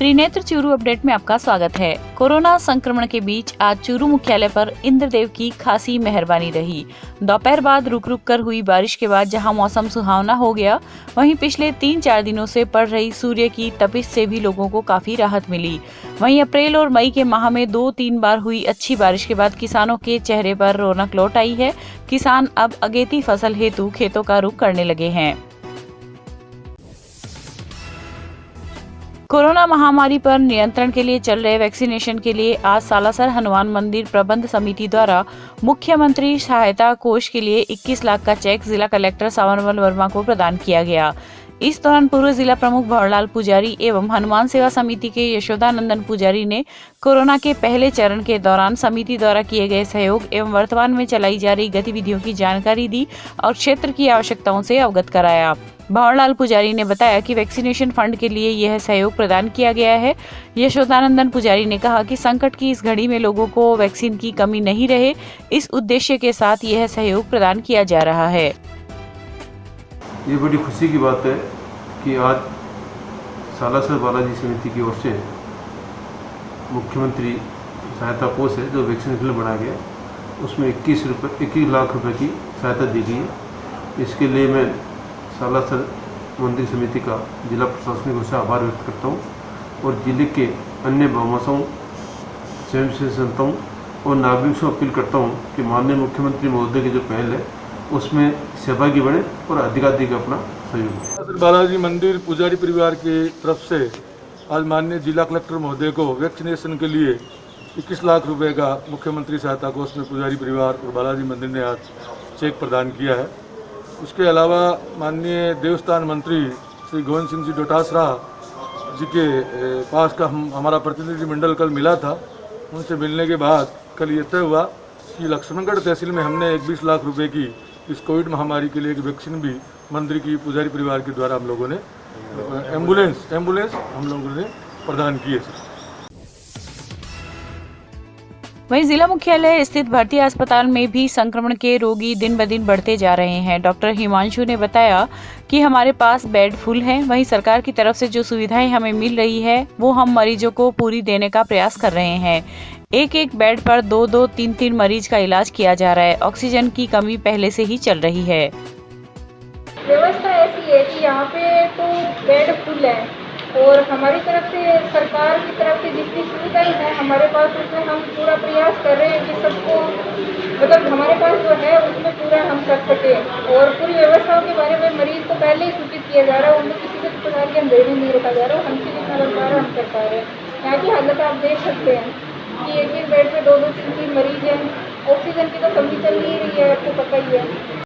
Trinetra Churu update में आपका स्वागत है। कोरोना संक्रमण के बीच आज चूरू मुख्यालय पर इंद्रदेव की खासी मेहरबानी रही। दोपहर बाद रुक रुक कर हुई बारिश के बाद जहां मौसम सुहावना हो गया, वहीं पिछले 3-4 दिनों से पड़ रही सूर्य की तपिश से भी लोगों को काफी राहत मिली। वहीं अप्रैल और मई के माह में 2-3 बार हुई अच्छी बारिश के बाद किसानों के चेहरे पर रौनक लौट आई है। किसान अब अगेती फसल हेतु खेतों का रुख करने लगे हैं। कोरोना महामारी पर नियंत्रण के लिए चल रहे वैक्सीनेशन के लिए आज सालासर हनुमान मंदिर प्रबंध समिति द्वारा मुख्यमंत्री सहायता कोष के लिए 21 लाख का चेक जिला कलेक्टर सावनमल वर्मा को प्रदान किया गया। इस दौरान पूर्व जिला प्रमुख भंवरलाल पुजारी एवं हनुमान सेवा समिति के यशोदानंदन पुजारी ने कोरोना के पहले चरण के दौरान समिति द्वारा किए गए सहयोग एवं वर्तमान में चलाई जा रही गतिविधियों की जानकारी दी और क्षेत्र की आवश्यकताओं से अवगत कराया। भंवरलाल पुजारी ने बताया कि वैक्सीनेशन फंड के लिए यह सहयोग प्रदान किया गया है। यशोदानंदन पुजारी ने कहा कि संकट की इस घड़ी में लोगों को वैक्सीन की कमी नहीं रहे, इस उद्देश्य के साथ यह सहयोग प्रदान किया जा रहा है। ये बड़ी खुशी की बात है कि आज सालासर बालाजी समिति की ओर से मुख्यमंत्री सहायता कोष है जो वैक्सीन के लिए बनाया गया, उसमें 21 लाख रुपए की सहायता दी गई है। इसके लिए मैं सालासर मंदिर समिति का जिला प्रशासनिक ओर से आभार व्यक्त करता हूँ और जिले के अन्य भामाशाओं, स्वयंसेवी संस्थाओं और नागरिकों से अपील करता हूँ कि माननीय मुख्यमंत्री महोदय की जो पहल है उसमें सहभागी बने और अधिकाधिक अपना सहयोग। बालाजी मंदिर पुजारी परिवार की तरफ से आज माननीय जिला कलेक्टर महोदय को वैक्सीनेशन के लिए 21 लाख रुपए का मुख्यमंत्री सहायता कोष में पुजारी परिवार और बालाजी मंदिर ने आज चेक प्रदान किया है। उसके अलावा माननीय देवस्थान मंत्री श्री गोविंद सिंह जी डोटासरा जी के पास का हमारा प्रतिनिधिमंडल कल मिला था। उनसे मिलने के बाद कल ये तय हुआ कि लक्ष्मणगढ़ तहसील में हमने 21 लाख रुपए की इस कोविड महामारी के लिए एक वैक्सीन भी मंदिर की पुजारी परिवार के द्वारा हम लोगों ने एम्बुलेंस हम लोगों ने प्रदान की है। वहीं जिला मुख्यालय स्थित भर्ती अस्पताल में भी संक्रमण के रोगी दिन ब दिन बढ़ते जा रहे हैं। डॉक्टर हिमांशु ने बताया कि हमारे पास बेड फुल हैं, वहीं सरकार की तरफ से जो सुविधाएं हमें मिल रही है वो हम मरीजों को पूरी देने का प्रयास कर रहे हैं। एक बेड पर 2-2, 3-3 मरीज का इलाज किया जा रहा है। ऑक्सीजन की कमी पहले से ही चल रही है। व्यवस्था ऐसी है कि यहाँ पे तो बेड फुल है और हमारी तरफ से सरकार की तरफ से जितनी सुविधाएं हैं हमारे पास उसमें हम पूरा प्रयास कर रहे हैं कि सबको मतलब हमारे पास जो है उसमें पूरा हम कर सके। और पूरी व्यवस्थाओं के बारे में मरीज को पहले ही सूचित किया जा रहा है, उनको किसी भी प्रकार के अंधेरे में नहीं रखा जा रहा है। हमसे जितना बन पा रहा है हम कर पा रहे हैं। यहाँ की हालत आप देख सकते हैं कि एक बेड पे 2-2, 3-3 मरीज हैं। ऑक्सीजन की तो कमी चल नहीं रही है, आपको पता ही है।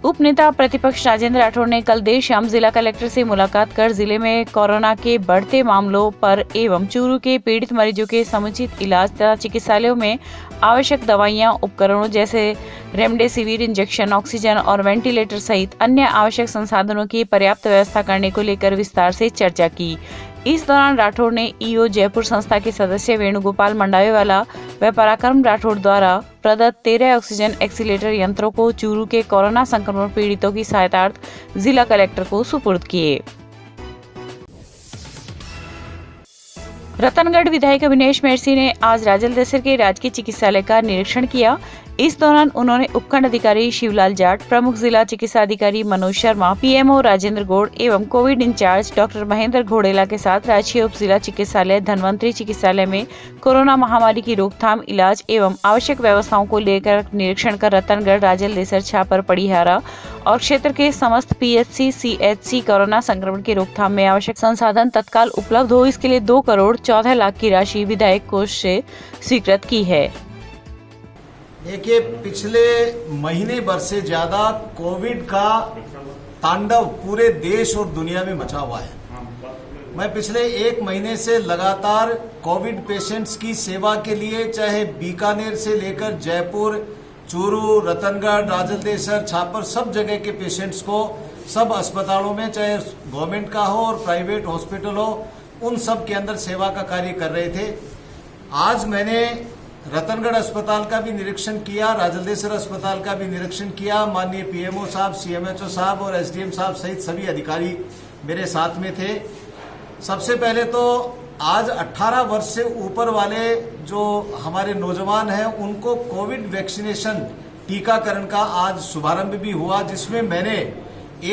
उप नेता प्रतिपक्ष राजेंद्र राठौड़ ने कल देर शाम जिला कलेक्टर से मुलाकात कर जिले में कोरोना के बढ़ते मामलों पर एवं चूरू के पीड़ित मरीजों के समुचित इलाज तथा चिकित्सालयों में आवश्यक दवाइयां, उपकरणों जैसे रेमडेसिविर इंजेक्शन, ऑक्सीजन और वेंटिलेटर सहित अन्य आवश्यक संसाधनों की पर्याप्त व्यवस्था करने को लेकर विस्तार से चर्चा की। इस दौरान राठौड़ ने ईओ जयपुर संस्था के सदस्य वेणुगोपाल मंडावेवाला व पराक्रम राठौड़ द्वारा प्रदत्त 13 ऑक्सीजन एक्सीलेटर यंत्रों को चूरू के कोरोना संक्रमण पीड़ितों की सहायतार्थ जिला कलेक्टर को सुपुर्द किए। रतनगढ़ विधायक अविनेश महर्षि ने आज राजल देसर के राजकीय चिकित्सालय का निरीक्षण किया। इस दौरान उन्होंने उपखंड अधिकारी शिवलाल जाट, प्रमुख जिला चिकित्सा अधिकारी मनोज शर्मा, पीएमओ राजेंद्र गौड़ एवं कोविड इंचार्ज डॉक्टर महेंद्र घोड़ेला के साथ राजकीय उप जिला चिकित्सालय धनवंतरी चिकित्सालय में कोरोना महामारी की रोकथाम, इलाज एवं आवश्यक व्यवस्थाओं को लेकर निरीक्षण कर रतनगढ़, राजल देसर, छापर, पड़िहारा और क्षेत्र के समस्त पीएचसी, सीएचसी कोरोना संक्रमण की रोकथाम में आवश्यक संसाधन तत्काल उपलब्ध हो, इसके लिए 2 करोड़ 14 लाख की राशि विधायक कोष से स्वीकृत की है। देखिए, पिछले महीने भर से ज्यादा कोविड का तांडव पूरे देश और दुनिया में मचा हुआ है। मैं पिछले 1 महीने से लगातार कोविड पेशेंट्स की सेवा के लिए चाहे बीकानेर से लेकर जयपुर, चूरू, रतनगढ़, राजल देसर, छापर सब जगह के पेशेंट्स को सब अस्पतालों में चाहे गवर्नमेंट का हो और प्राइवेट हॉस्पिटल हो उन सब के अंदर सेवा का कार्य कर रहे थे। आज मैंने रतनगढ़ अस्पताल का भी निरीक्षण किया, राजलदेसर अस्पताल का भी निरीक्षण किया। माननीय पीएमओ साहब, सीएमएचओ साहब और एसडीएम साहब सहित सभी अधिकारी मेरे साथ में थे। सबसे पहले तो आज 18 वर्ष से ऊपर वाले जो हमारे नौजवान हैं उनको कोविड वैक्सीनेशन टीकाकरण का आज शुभारंभ भी हुआ, जिसमें मैंने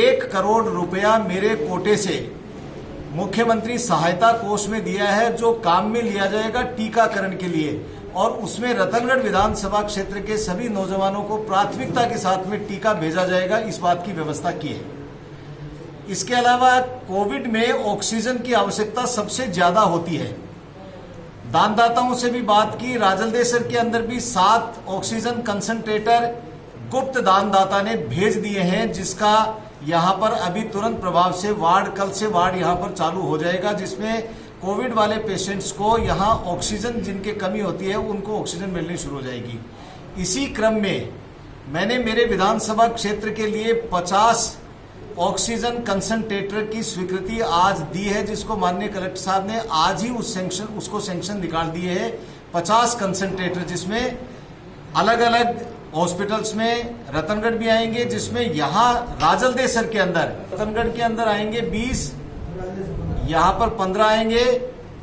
1 करोड़ रुपया मेरे कोटे से मुख्यमंत्री सहायता कोष में दिया है, जो काम में लिया जाएगा टीकाकरण के लिए। और उसमें रतनगढ़ विधानसभा क्षेत्र के सभी नौजवानों को प्राथमिकता के साथ में टीका भेजा जाएगा, इस बात की व्यवस्था की है। इसके अलावा कोविड में ऑक्सीजन की आवश्यकता सबसे ज्यादा होती है। दानदाताओं से भी बात की, राजलदेसर के अंदर भी 7 ऑक्सीजन कंसंट्रेटर गुप्त दानदाता ने भेज दिए हैं, जिसका यहां पर अभी तुरंत प्रभाव से कल से वार्ड यहां पर चालू हो जाएगा, जिसमें कोविड वाले पेशेंट्स को यहां ऑक्सीजन जिनके कमी होती है उनको ऑक्सीजन मिलनी शुरू हो जाएगी। इसी क्रम में मैंने मेरे विधानसभा क्षेत्र के लिए 50 ऑक्सीजन कंसंट्रेटर की स्वीकृति आज दी है, जिसको माननीय कलेक्टर साहब ने आज ही उसको सैंक्शन निकाल दिए है। 50 कंसंट्रेटर, जिसमें अलग अलग हॉस्पिटल्स में रतनगढ़ भी आएंगे, जिसमें यहाँ राजलदेसर के अंदर रतनगढ़ के अंदर आएंगे 20, यहाँ पर 15 आएंगे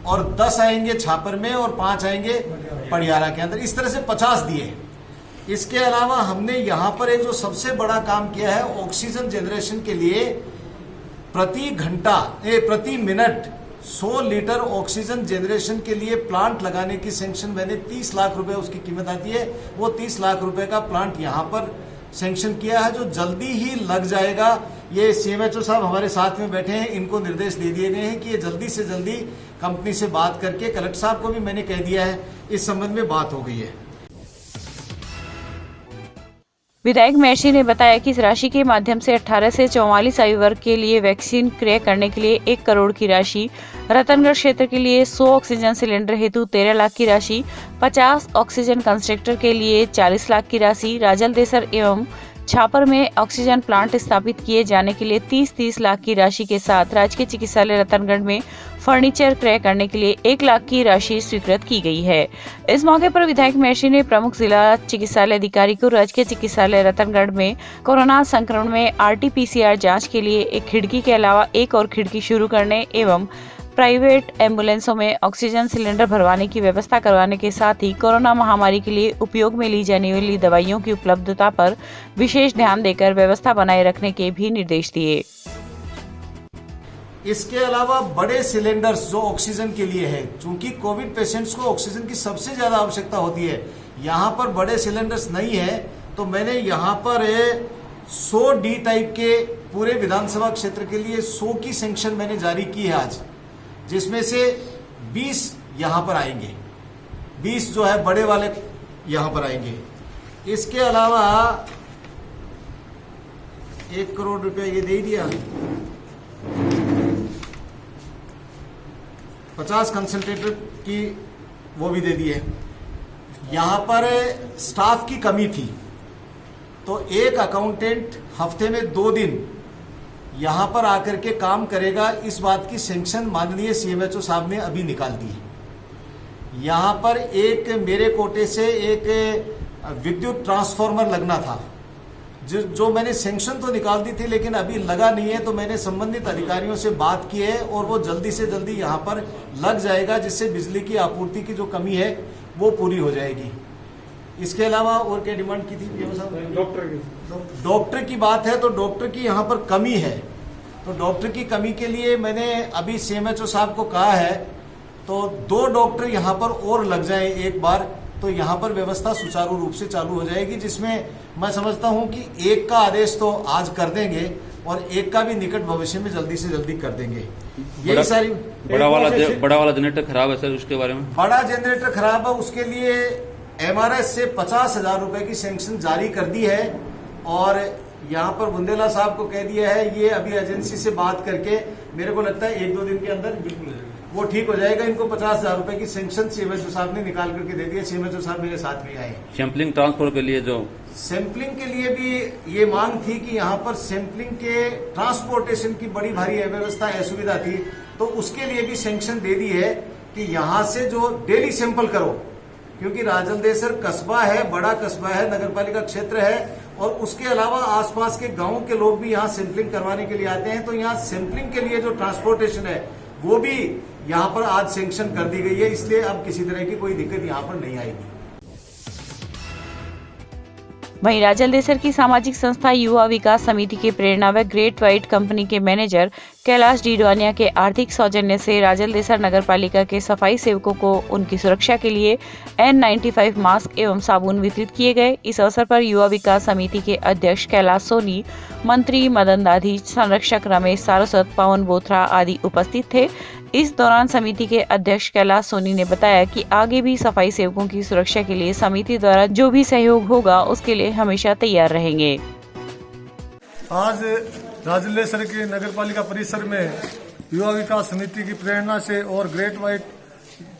और 10 आएंगे छापर में और 5 आएंगे पड़ियारा के अंदर। इस तरह से 50 दिए। इसके अलावा हमने यहाँ पर एक जो सबसे बड़ा काम किया है, ऑक्सीजन जनरेशन के लिए प्रति मिनट 100 लीटर ऑक्सीजन जनरेशन के लिए प्लांट लगाने की सैंक्शन मैंने 30 लाख रुपए उसकी कीमत आती है, वो 30 लाख रुपए का प्लांट यहाँ पर सैंक्शन किया है, जो जल्दी ही लग जाएगा। ये सीएमएचओ साहब हमारे साथ में बैठे हैं, इनको निर्देश दे दिए गए हैं कि ये जल्दी से जल्दी कंपनी से बात करके, कलेक्टर साहब को भी मैंने कह दिया है, इस संबंध में बात हो गई है। विधायक महर्षि ने बताया कि इस राशि के माध्यम से 18 से 44 आयु वर्ग के लिए वैक्सीन क्रय करने के लिए 1 करोड़ की राशि, रतनगढ़ क्षेत्र के लिए 100 ऑक्सीजन सिलेंडर हेतु 13 लाख की राशि, 50 ऑक्सीजन कंसंट्रेटर के लिए 40 लाख की राशि, राजलदेसर एवं छापर में ऑक्सीजन प्लांट स्थापित किए जाने के लिए 30-30 लाख की राशि के साथ राजकीय चिकित्सालय रतनगढ़ में फर्नीचर क्रय करने के लिए 1 लाख की राशि स्वीकृत की गई है। इस मौके पर विधायक महर्षि ने प्रमुख जिला चिकित्सालय अधिकारी को राजकीय चिकित्सालय रतनगढ़ में कोरोना संक्रमण में RT-PCR जांच के लिए एक खिड़की के अलावा एक और खिड़की शुरू करने एवं प्राइवेट एम्बुलेंसों में ऑक्सीजन सिलेंडर भरवाने की व्यवस्था करवाने के साथ ही कोरोना महामारी के लिए उपयोग में ली जाने वाली दवाइयों की उपलब्धता पर विशेष ध्यान देकर व्यवस्था बनाए रखने के भी निर्देश दिए। इसके अलावा बड़े सिलेंडर्स जो ऑक्सीजन के लिए है, चूंकि कोविड पेशेंट्स को ऑक्सीजन की सबसे ज्यादा आवश्यकता होती है, यहाँ पर बड़े सिलेंडर्स नहीं है, तो मैंने यहाँ पर 100 D टाइप के पूरे विधानसभा क्षेत्र के लिए 100 की सैंक्शन मैंने जारी की है आज, जिसमें से 20 यहाँ पर आएंगे, 20 जो है बड़े वाले यहाँ पर आएंगे। इसके अलावा 1 करोड़ रुपया ये दे दिया, 50 कंसंट्रेटर की वो भी दे दिए। यहाँ पर स्टाफ की कमी थी, तो एक अकाउंटेंट हफ्ते में 2 दिन यहाँ पर आकर के काम करेगा, इस बात की सैंक्शन माननीय सीएमएचओ साहब ने अभी निकाल दी है। यहाँ पर एक मेरे कोटे से एक विद्युत ट्रांसफार्मर लगना था, जो मैंने सैंक्शन तो निकाल दी थी, लेकिन अभी लगा नहीं है, तो मैंने संबंधित अधिकारियों से बात की है और वो जल्दी से जल्दी यहाँ पर लग जाएगा, जिससे बिजली की आपूर्ति की जो कमी है वो पूरी हो जाएगी। इसके अलावा और क्या डिमांड की थी? डॉक्टर की बात है, तो डॉक्टर की यहाँ पर कमी है, तो डॉक्टर की कमी के लिए मैंने अभी सीएमएचओ साहब को कहा है, तो 2 डॉक्टर यहाँ पर और लग जाएं एक बार, तो यहाँ पर व्यवस्था सुचारू रूप से चालू हो जाएगी, जिसमें मैं समझता हूँ कि 1 का आदेश तो आज कर देंगे और 1 का भी निकट भविष्य में जल्दी से जल्दी कर देंगे। ये सारी बड़ा वाला जनरेटर खराब है सर, उसके बारे में? बड़ा जनरेटर खराब है, उसके लिए MRS से 50,000 रुपए की सैंक्शन जारी कर दी है और यहाँ पर बुंदेला साहब को कह दिया है, ये अभी एजेंसी से बात करके मेरे को लगता है 1-2 दिन के अंदर बिल्कुल वो ठीक हो जाएगा। इनको 50,000 रुपए की सैंक्शन सीएमएचओ साहब ने निकाल करके दे दिया। सीएमएचओ साहब मेरे साथ में आए। सैंपलिंग ट्रांसफर के लिए जो सैंपलिंग के लिए भी ये मांग थी कि यहाँ पर सैंपलिंग के ट्रांसपोर्टेशन की बड़ी भारी अव्यवस्था असुविधा थी, तो उसके लिए भी सैंक्शन दे दी है कि यहाँ से जो डेली सैंपल करो, क्योंकि राजलदेसर कस्बा है, बड़ा कस्बा है, नगरपालिका क्षेत्र है और उसके अलावा आसपास के गांवों के लोग भी यहाँ सैंपलिंग करवाने के लिए आते हैं, तो यहाँ सैंपलिंग के लिए जो ट्रांसपोर्टेशन है वो भी यहाँ पर आज सैंक्शन कर दी गई है, इसलिए अब किसी तरह की कोई दिक्कत यहाँ पर नहीं आएगी। वहीं राजलदेसर की सामाजिक संस्था युवा विकास समिति के प्रेरणा व ग्रेट व्हाइट कंपनी के मैनेजर कैलाश डीडवानिया के आर्थिक सौजन्य से राजलदेसर नगर पालिका के सफाई सेवकों को उनकी सुरक्षा के लिए N95 मास्क एवं साबुन वितरित किए गए। इस अवसर पर युवा विकास समिति के अध्यक्ष कैलाश सोनी, मंत्री मदन दाधी, संरक्षक रमेश सारस्वत, पवन बोथरा आदि उपस्थित थे। इस दौरान समिति के अध्यक्ष कैलाश सोनी ने बताया कि आगे भी सफाई सेवकों की सुरक्षा के लिए समिति द्वारा जो भी सहयोग होगा उसके लिए हमेशा तैयार रहेंगे। आज राजलेसर के नगर पालिका परिसर में युवा विकास समिति की प्रेरणा से और ग्रेट व्हाइट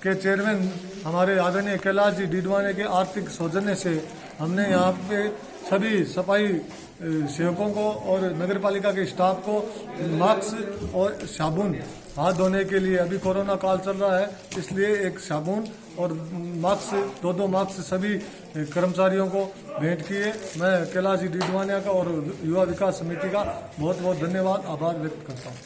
के चेयरमैन हमारे आदरणीय कैलाश जी डीडवाने के आर्थिक सौजन्य से हमने यहाँ पे सभी सफाई सेवकों को और नगर पालिका के स्टाफ को मास्क और साबुन हाथ धोने के लिए, अभी कोरोना काल चल रहा है इसलिए एक साबुन और मास्क, दो मास्क सभी कर्मचारियों को भेंट किए। मैं कैलाश जी डीडवानिया का और युवा विकास समिति का बहुत बहुत धन्यवाद, आभार व्यक्त करता हूँ।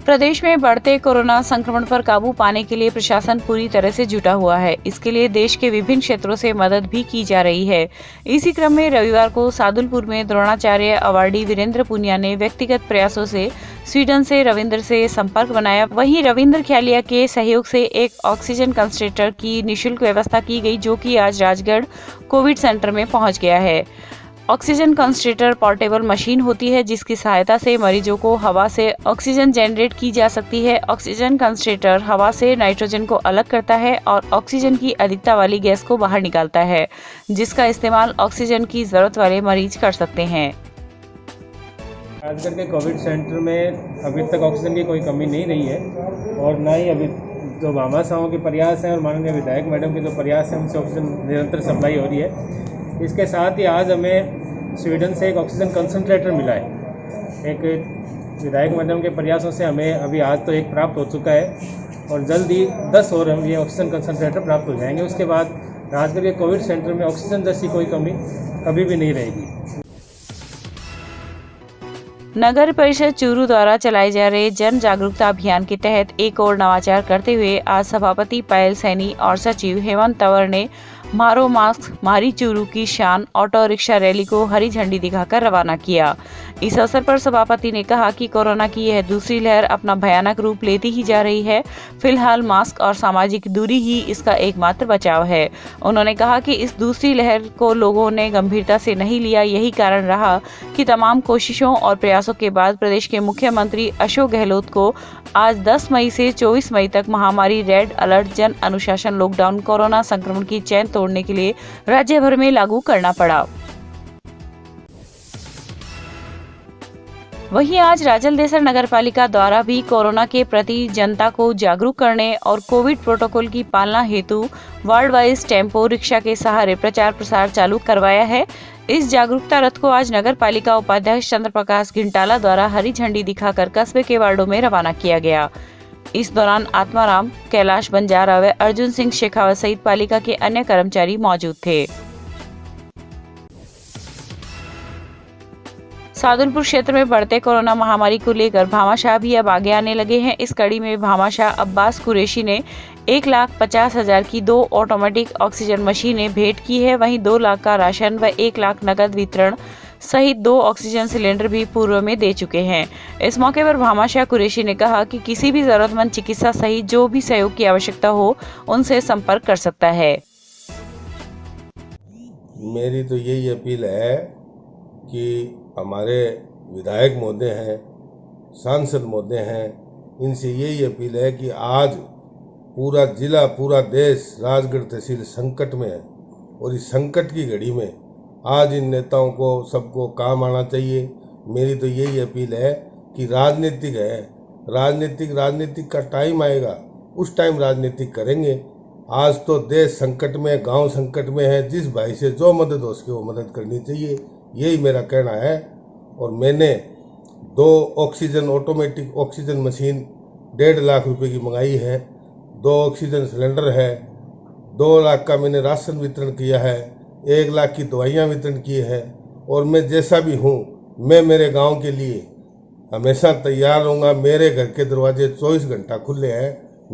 प्रदेश में बढ़ते कोरोना संक्रमण पर काबू पाने के लिए प्रशासन पूरी तरह से जुटा हुआ है। इसके लिए देश के विभिन्न क्षेत्रों से मदद भी की जा रही है। इसी क्रम में रविवार को सादुलपुर में द्रोणाचार्य अवार्डी वीरेंद्र पुनिया ने व्यक्तिगत प्रयासों से स्वीडन से रविंद्र से संपर्क बनाया। वहीं रविंद्र ख्यालिया के सहयोग से एक ऑक्सीजन कंसंट्रेटर की निःशुल्क व्यवस्था की गई, जो कि आज राजगढ़ कोविड सेंटर में पहुंच गया है। ऑक्सीजन कंसंट्रेटर पोर्टेबल मशीन होती है जिसकी सहायता से मरीजों को हवा से ऑक्सीजन जनरेट की जा सकती है। ऑक्सीजन कंसंट्रेटर हवा से नाइट्रोजन को अलग करता है और ऑक्सीजन की अधिकता वाली गैस को बाहर निकालता है, जिसका इस्तेमाल ऑक्सीजन की जरूरत वाले मरीज कर सकते हैं। राजगढ़ के कोविड सेंटर में अभी तक ऑक्सीजन की कोई कमी नहीं रही है और ना ही अभी जो भामाशाहों के प्रयास हैं और माननीय विधायक मैडम के जो प्रयास हैं उनसे ऑक्सीजन निरंतर सप्लाई हो रही है। इसके साथ ही आज हमें स्वीडन से एक ऑक्सीजन कंसंट्रेटर मिला है। एक विधायक मैडम के प्रयासों से हमें अभी आज तो एक प्राप्त हो चुका है और जल्द ही 10 और ये ऑक्सीजन कंसंट्रेटर प्राप्त हो जाएंगे। उसके बाद राजगढ़ के कोविड सेंटर में ऑक्सीजन जैसी कोई कमी कभी भी नहीं रहेगी। नगर परिषद चूरू द्वारा चलाए जा रहे जन जागरूकता अभियान के तहत एक और नवाचार करते हुए आज सभापति पायल सैनी और सचिव हेमंत तंवर ने मारो मास्क मारी चूरू की शान ऑटो रिक्शा रैली को हरी झंडी दिखाकर रवाना किया। इस अवसर पर सभापति ने कहा कि कोरोना की यह दूसरी लहर अपना भयानक रूप लेती ही जा रही है। फिलहाल मास्क और सामाजिक दूरी ही इसका एकमात्र बचाव है। उन्होंने कहा कि इस दूसरी लहर को लोगों ने गंभीरता से नहीं लिया। यही कारण रहा कि तमाम कोशिशों और प्रयासों के बाद प्रदेश के मुख्यमंत्री अशोक गहलोत को आज 10 मई से 24 मई तक महामारी रेड अलर्ट जन अनुशासन लॉकडाउन कोरोना संक्रमण की चेन तोड़ने के लिए राज्य भर में लागू करना पड़ा। वहीं आज राजलदेसर नगर पालिका द्वारा भी कोरोना के प्रति जनता को जागरूक करने और कोविड प्रोटोकॉल की पालना हेतु वार्ड वाइज टेम्पो रिक्शा के सहारे प्रचार प्रसार चालू करवाया है। इस जागरूकता रथ को आज नगर पालिका उपाध्यक्ष चंद्र प्रकाश घिंटाला द्वारा हरी झंडी दिखाकर कस्बे के वार्डों में रवाना किया गया। इस दौरान आत्माराम, कैलाश बंजारा व अर्जुन सिंह शेखावत सहित पालिका के अन्य कर्मचारी मौजूद थे। सादुलपुर क्षेत्र में बढ़ते कोरोना महामारी को लेकर भामाशाह भी अब आगे आने लगे हैं। इस कड़ी में भामाशाह अब्बास कुरैशी ने 1,50,000 की 2 ऑटोमेटिक ऑक्सीजन मशीनें भेंट की है। वहीं 2 लाख का राशन व 1 लाख नकद वितरण सहित 2 ऑक्सीजन सिलेंडर भी पूर्व में दे चुके हैं। इस मौके पर भामाशाह कुरैशी ने कहा कि किसी भी जरूरतमंद चिकित्सा सहित जो भी सहयोग की आवश्यकता हो उनसे संपर्क कर सकता है। मेरी तो यही अपील है कि हमारे विधायक महोदय हैं, सांसद महोदय हैं, इनसे यही अपील है कि आज पूरा जिला, पूरा देश, राजगढ़ तहसील संकट में है और इस संकट की घड़ी में आज इन नेताओं को सबको काम आना चाहिए। मेरी तो यही अपील है कि राजनीतिक है, राजनीतिक का टाइम आएगा, उस टाइम राजनीतिक करेंगे। आज तो देश संकट में, गांव संकट में है, जिस भाई से जो मदद हो सके वो मदद करनी चाहिए, यही मेरा कहना है। और मैंने 2 oxygen automatic oxygen machine 1.5 lakh रुपए की मंगाई है, 2 ऑक्सीजन सिलेंडर है, 2 लाख का मैंने राशन वितरण किया है, 1 लाख की दवाइयाँ वितरण की है। और मैं जैसा भी हूँ, मैं मेरे गांव के लिए हमेशा तैयार रहूँगा। मेरे घर के दरवाजे 24 घंटा खुले हैं।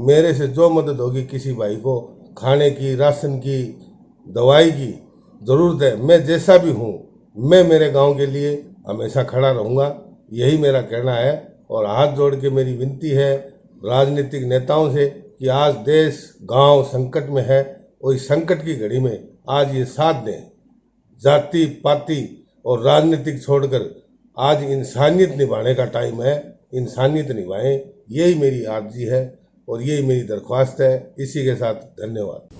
मेरे से जो मदद होगी किसी भाई को खाने की, राशन की, दवाई की ज़रूरत है, मैं जैसा भी हूँ, मैं मेरे गांव के लिए हमेशा खड़ा रहूँगा। यही मेरा कहना है। और हाथ जोड़ के मेरी विनती है राजनीतिक नेताओं से कि आज देश गांव संकट में है और इस संकट की घड़ी में आज ये साथ दें। जाति पाति और राजनीतिक छोड़कर आज इंसानियत निभाने का टाइम है। इंसानियत निभाएं, यही मेरी आर्जी है और यही मेरी दरख्वास्त है। इसी के साथ धन्यवाद।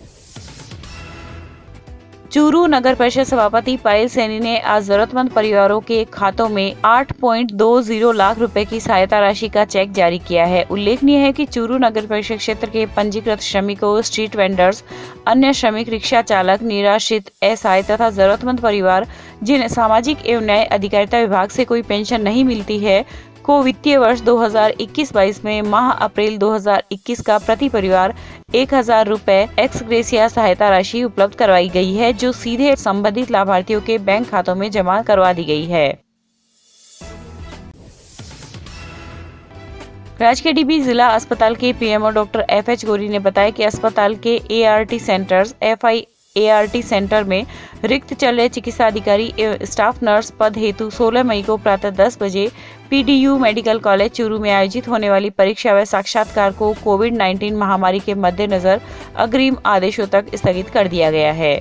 चूरू नगर परिषद सभापति पायल सैनी ने आज जरूरतमंद परिवारों के खातों में 8.20 लाख रुपए की सहायता राशि का चेक जारी किया है। उल्लेखनीय है कि चूरू नगर परिषद क्षेत्र के पंजीकृत श्रमिकों, स्ट्रीट वेंडर्स, अन्य श्रमिक, रिक्शा चालक, निराश्रित, असहाय तथा जरूरतमंद परिवार जिन्हें सामाजिक एवं न्याय अधिकारिता विभाग से कोई पेंशन नहीं मिलती है को वित्तीय वर्ष 2021-22 में माह अप्रैल 2021 का प्रति परिवार 1000 रुपए एक्स ग्रेसिया सहायता राशि उपलब्ध करवाई गई है, जो सीधे संबंधित लाभार्थियों के बैंक खातों में जमा करवा दी गई है। राजकीय डीबी जिला अस्पताल के पीएमओ डॉक्टर FH गोरी ने बताया कि अस्पताल के ART सेंटर्स ART सेंटर में रिक्त चल रहे चिकित्सा अधिकारी एवं स्टाफ नर्स पद हेतु 16 मई को प्रातः 10 बजे PDU मेडिकल कॉलेज चूरू में आयोजित होने वाली परीक्षा व साक्षात्कार को कोविड-19 महामारी के मद्देनजर अग्रिम आदेशों तक स्थगित कर दिया गया है।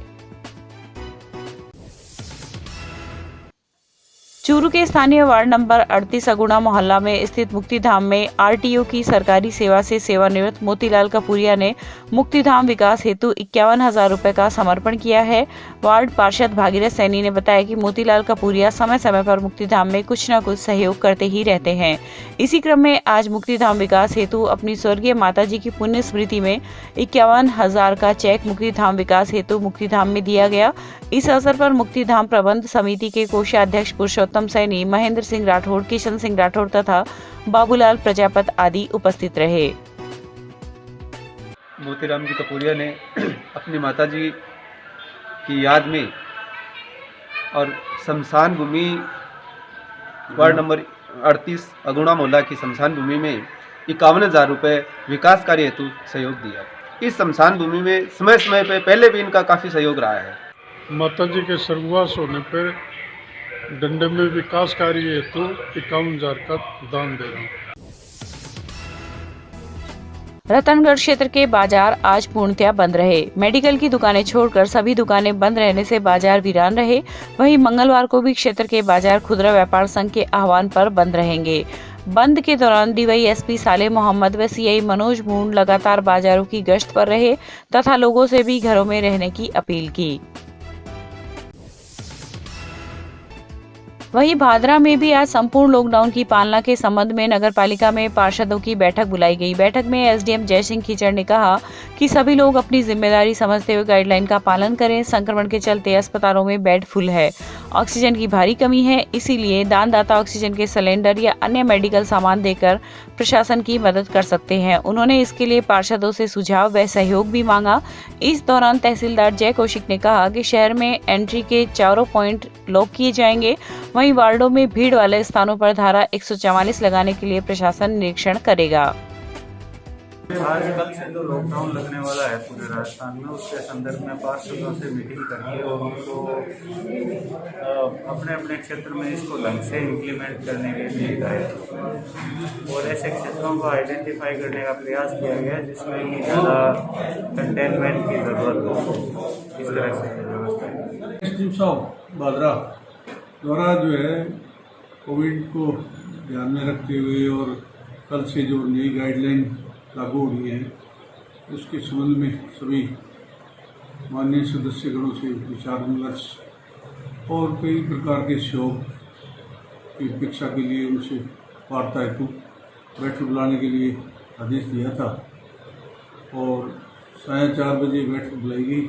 चूरू के स्थानीय वार्ड नंबर 38 अगुणा मोहल्ला में स्थित मुक्तिधाम में RTO की सरकारी सेवा से सेवानिवृत्त मोतीलाल कपूरिया ने मुक्तिधाम विकास हेतु 51,000 रुपए का समर्पण किया है। वार्ड पार्षद भागीरथ सैनी ने बताया कि मोतीलाल कपूरिया समय समय पर मुक्तिधाम में कुछ न कुछ सहयोग करते ही रहते हैं। इसी क्रम में आज मुक्तिधाम विकास हेतु अपनी स्वर्गीय माताजी की पुण्य स्मृति में 51,000 का चेक मुक्तिधाम विकास हेतु मुक्तिधाम में दिया गया। इस अवसर पर मुक्तिधाम प्रबंध समिति के कोषाध्यक्ष पुरुषोत्तम सैनी, महेंद्र सिंह राठौड़, किशन सिंह राठौड़ तथा बाबूलाल प्रजापत आदि उपस्थित रहे। मोतीराम जी कपूरिया ने अपनी माताजी की याद में और शमशान भूमि वार्ड नंबर 38 अगुणा मोहल्ला की शमशान भूमि में 51,000 रुपये विकास कार्य हेतु सहयोग दिया। इस शमशान भूमि में समय समय पर पहले भी इनका काफ़ी सहयोग रहा है। माताजी के स्वर्गवास होने पर डंडे में विकास कार्य हेतु 51,000 का दान दे रहा हूँ। रतनगढ़ क्षेत्र के बाजार आज पूर्णतया बंद रहे। मेडिकल की दुकानें छोड़कर सभी दुकानें बंद रहने से बाजार वीरान रहे। वहीं मंगलवार को भी क्षेत्र के बाजार खुदरा व्यापार संघ के आह्वान पर बंद रहेंगे। बंद के दौरान DYSP साले मोहम्मद व CI मनोज मून लगातार बाजारों की गश्त पर रहे तथा लोगों से भी घरों में रहने की अपील की। वहीं भादरा में भी आज संपूर्ण लॉकडाउन की पालना के संबंध में नगर पालिका में पार्षदों की बैठक बुलाई गई। बैठक में SDM जयसिंह खीचड़ ने कहा कि सभी लोग अपनी जिम्मेदारी समझते हुए गाइडलाइन का पालन करें। संक्रमण के चलते अस्पतालों में बेड फुल है, ऑक्सीजन की भारी कमी है, इसीलिए दानदाता ऑक्सीजन के सिलेंडर या अन्य मेडिकल सामान देकर प्रशासन की मदद कर सकते हैं। उन्होंने इसके लिए पार्षदों से सुझाव व सहयोग भी मांगा। इस दौरान तहसीलदार जय कौशिक ने कहा कि शहर में एंट्री के चारों पॉइंट लॉक किए जाएंगे। वहीं वार्डों में भीड़ वाले स्थानों पर धारा 144 लगाने के लिए प्रशासन निरीक्षण करेगा। आज कल से जो लॉकडाउन लगने वाला है पूरे राजस्थान में, उसके संदर्भ में पार्षदों से मीटिंग करके और उनको अपने अपने क्षेत्र में इसको ढंग से इम्प्लीमेंट करने के लिए हिदायत और ऐसे क्षेत्रों को आइडेंटिफाई करने का प्रयास किया गया जिसमें कि ज़्यादा कंटेनमेंट की ज़रूरत हो। इस तरह से व्यवस्था बादरा द्वारा जो है कोविड को ध्यान में रखते हुए और कल से जो नई गाइडलाइन लागू हो रही है उसके संबंध में सभी माननीय सदस्यगणों से विचार विमर्श और कई प्रकार के सहयोग की अपेक्षा के लिए उनसे वार्ता हेतु बैठक बुलाने के लिए आदेश दिया था और 4:30 बजे बैठक बुलाई गई।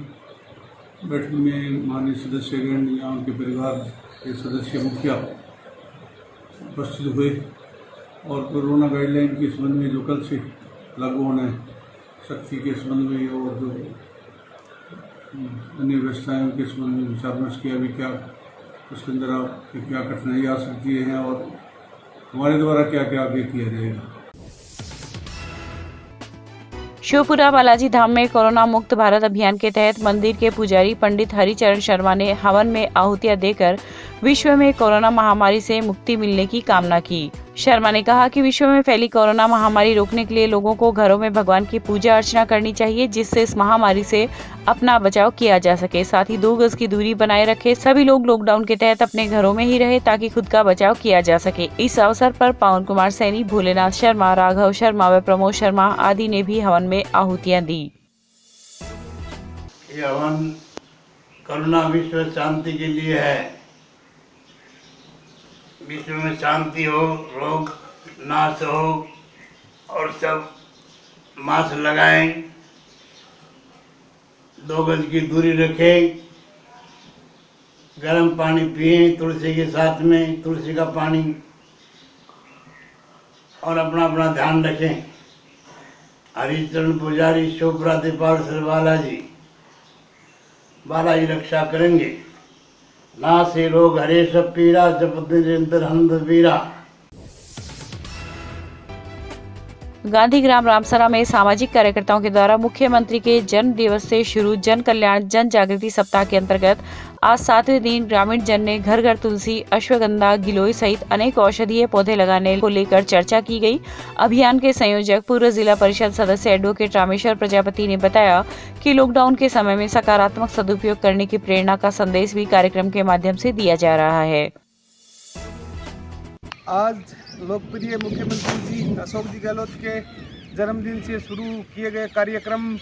बैठक में माननीय सदस्यगण या उनके परिवार के सदस्य मुखिया उपस्थित हुए और कोरोना गाइडलाइन के संबंध में जो कल से लागू होने सख्ती के संबंध में और जो अन्य व्यवस्थाएं के संबंध में विचार विमर्श किया भी क्या उसके अंदर आपकी क्या कठिनाई आ सकती है और हमारे द्वारा क्या क्या आगे किया जाएगा। शिवपुरा बालाजी धाम में कोरोना मुक्त भारत अभियान के तहत मंदिर के पुजारी पंडित हरिचरण शर्मा ने हवन में आहुतियां देकर विश्व में कोरोना महामारी से मुक्ति मिलने की कामना की। शर्मा ने कहा कि विश्व में फैली कोरोना महामारी रोकने के लिए लोगों को घरों में भगवान की पूजा अर्चना करनी चाहिए, जिससे इस महामारी से अपना बचाव किया जा सके। साथ ही 2 गज की दूरी बनाए रखे, सभी लोग लॉकडाउन के तहत अपने घरों में ही रहे ताकि खुद का बचाव किया जा सके। इस अवसर पर पवन कुमार सैनी, भोलेनाथ शर्मा, राघव शर्मा व प्रमोद शर्मा आदि ने भी हवन में आहुतियां दी। ये हवन करुणा विश्व शांति के लिए है। विश्व में शांति हो, रोग नाश हो और सब मास्क लगाएं, 2 गज की दूरी रखें, गर्म पानी पिएं तुलसी के साथ में, तुलसी का पानी, और अपना अपना ध्यान रखें। हरिचरण पुजारी शिवपुरा दीपाल सर बालाजी रक्षा करेंगे। ना से रोग हरे सब पीरा, जपत निरंतर हंत पीरा। गांधी ग्राम रामसरा में सामाजिक कार्यकर्ताओं के द्वारा मुख्यमंत्री के जन्म दिवस से शुरू जन कल्याण जन जागृति सप्ताह के अंतर्गत आज 7वें दिन ग्रामीण जन ने घर घर तुलसी, अश्वगंधा, गिलोय सहित अनेक औषधीय पौधे लगाने को लेकर चर्चा की गई। अभियान के संयोजक पूर्व जिला परिषद सदस्य एडवोकेट रामेश्वर प्रजापति ने बताया कि लॉकडाउन के समय में सकारात्मक सदुपयोग करने की प्रेरणा का संदेश भी कार्यक्रम के माध्यम से दिया जा रहा है। आज लोकप्रिय मुख्यमंत्री जी अशोक जी गहलोत के जन्मदिन से शुरू किए गए कार्यक्रम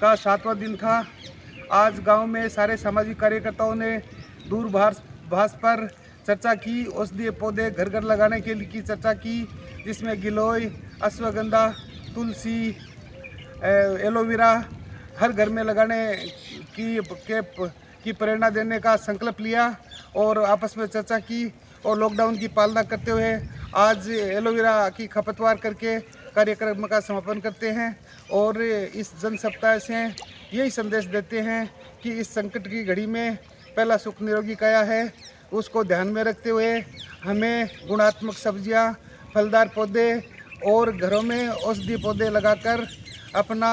का 7वां दिन था। आज गांव में सारे सामाजिक कार्यकर्ताओं ने दूरभाष पर चर्चा की, औषधीय पौधे घर घर लगाने के लिए की चर्चा की, जिसमें गिलोय, अश्वगंधा, तुलसी, एलोवेरा हर घर में लगाने की प्रेरणा देने का संकल्प लिया और आपस में चर्चा की और लॉकडाउन की पालना करते हुए आज एलोवेरा की खपतवार करके कार्यक्रम का समापन करते हैं और इस जन सप्ताह से यही संदेश देते हैं कि इस संकट की घड़ी में पहला सुख निरोगी काया है, उसको ध्यान में रखते हुए हमें गुणात्मक सब्जियां, फलदार पौधे और घरों में औषधीय पौधे लगाकर अपना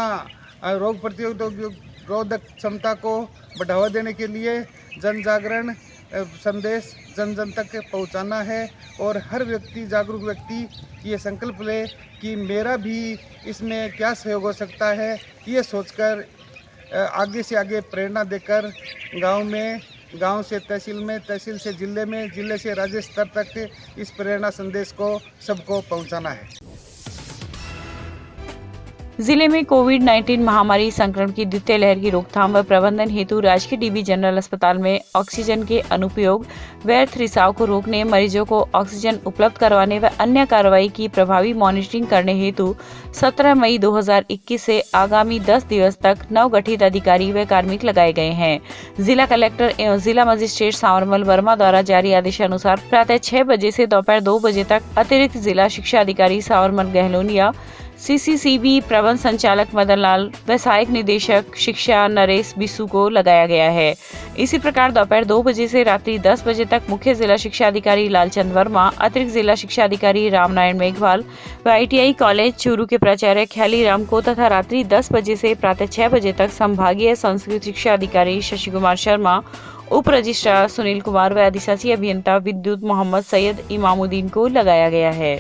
रोग प्रतिरोधक क्षमता को बढ़ावा देने के लिए जन जागरण संदेश जन जन तक पहुंचाना है और हर व्यक्ति, जागरूक व्यक्ति ये संकल्प ले कि मेरा भी इसमें क्या सहयोग हो सकता है, ये सोचकर आगे से आगे प्रेरणा देकर गांव से तहसील में, तहसील से जिले में, जिले से राज्य स्तर तक इस प्रेरणा संदेश को सबको पहुंचाना है। जिले में कोविड-19 महामारी संक्रमण की द्वितीय लहर की रोकथाम व प्रबंधन हेतु राजकीय डीबी जनरल अस्पताल में ऑक्सीजन के अनुपयोग, व्यर्थ रिसाव को रोकने, मरीजों को ऑक्सीजन उपलब्ध करवाने व अन्य कार्रवाई की प्रभावी मॉनिटरिंग करने हेतु 17 मई 2021 से आगामी 10 दिवस तक नवगठित अधिकारी व कार्मिक लगाए गए हैं। जिला कलेक्टर एवं जिला मजिस्ट्रेट सांवरमल वर्मा द्वारा जारी आदेशानुसार प्रातः 6 बजे से दोपहर 2 बजे तक अतिरिक्त जिला शिक्षा अधिकारी सांवरमल गहलोनिया, CCCB प्रबंध संचालक मदन लाल व सहायक निदेशक शिक्षा नरेश बिस्सू को लगाया गया है। इसी प्रकार दोपहर 2 बजे से रात्रि 10 बजे तक मुख्य जिला शिक्षा अधिकारी लालचंद वर्मा, अतिरिक्त जिला शिक्षा अधिकारी रामनारायण मेघवाल व ITI कॉलेज चूरू के प्राचार्य ख्याली राम को तथा रात्रि 10 बजे से प्रातः 6 बजे तक संभागीय संस्कृत शिक्षा अधिकारी शशि कुमार शर्मा, उप रजिस्ट्रार सुनील कुमार व अधिशासी अभियंता विद्युत मोहम्मद सैयद इमामुद्दीन को लगाया गया है।